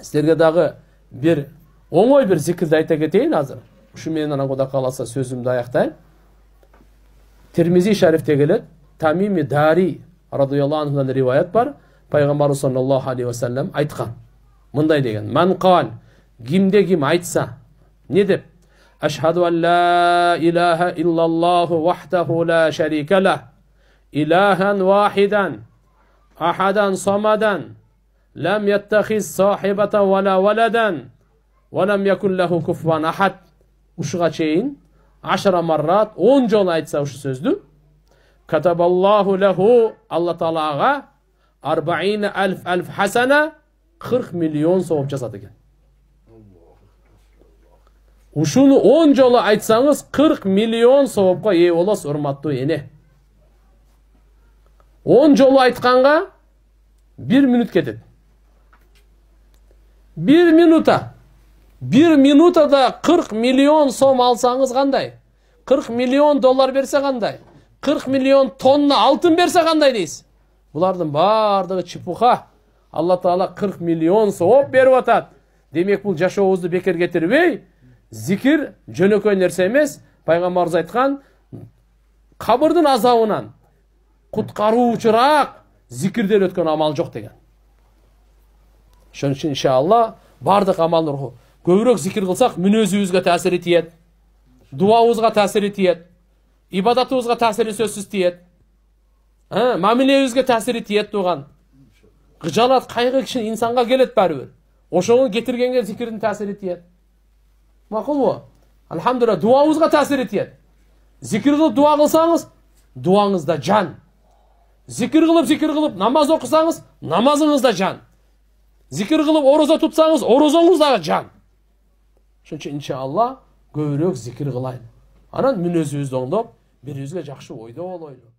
Сіздерге дағы бір оңой бір зикірді айта кетейін азыр. Ушу менен анан Кудай кааласа сөзүмдү аяктайын. Тирмизи шарифте келет, Тамими Дари радıyallahu anhuдан риваят бар. Пайгамбар саллаллаху алейхи ва саллям айткан. Мындай деген: "Ман кал, кимде ким айтса, не деп? Ашхаду ан ла илаха иллаллаху вахдаху ла шарика ла, илахан вахидан, ахадан самадан, лам яттахиз сахибата вала валадан, ва лам якун лаху куфуан ахад." Ушуга чейин 10 маррат 10 жолу айтса ушу сөздү, катабаллаху лаху, Алла Таалага 40,000 хасана, 40 миллион сауап жазат экен. Ушуну 10 жолу айтсаңыз 40 миллион сауапка ээ болосуз, урматтуу эне. 10 жолу айтканга 1 минут кетет. 1 минута. 1 минутада 40 миллион сом алсаңыз кандай? 40 миллион доллар берсе кандай? 40 миллион тонна алтын берсе кандай дейсиз? Булардын бардыгы чепуха. Алла Таала 40 миллион сауап берип атат. Демек бул жашообузду бекер кетирбей, зикир жөнөкөй нерсе эмес. Пайгамбарыбыз айткан, кабырдын азабынан куткаруучураак зикирден өткөн амал жок деген. Ошон үчүн иншалла бардык амалды көбүрөөк зикир кылсак, мүнөзүбүзгө таасири тиет, дуабызга таасири тиет, ибадатыбызга таасири сөзсүз тиет, мамилебизге таасири тиет туган. Кыжалат, кайгы киши инсанга келет баары бир. Ошону кетиргенге зикирдин таасири тиет. Макулбу? Алхамдулилlah, дуабызга таасири тиет. Зикир кылып дуа кылсаңыз, дуаңызда жан. Зикир кылып намаз окусаңыз, намазыңызда жан. Зикир кылып орозо тутсаңыз, орозоңузда жан. Ошон үчүн иншалла көбүрөөк зикир кылайын. Анан мүнөзүбүздү оңдоп, бирибизге жакшы ойдо болойлу.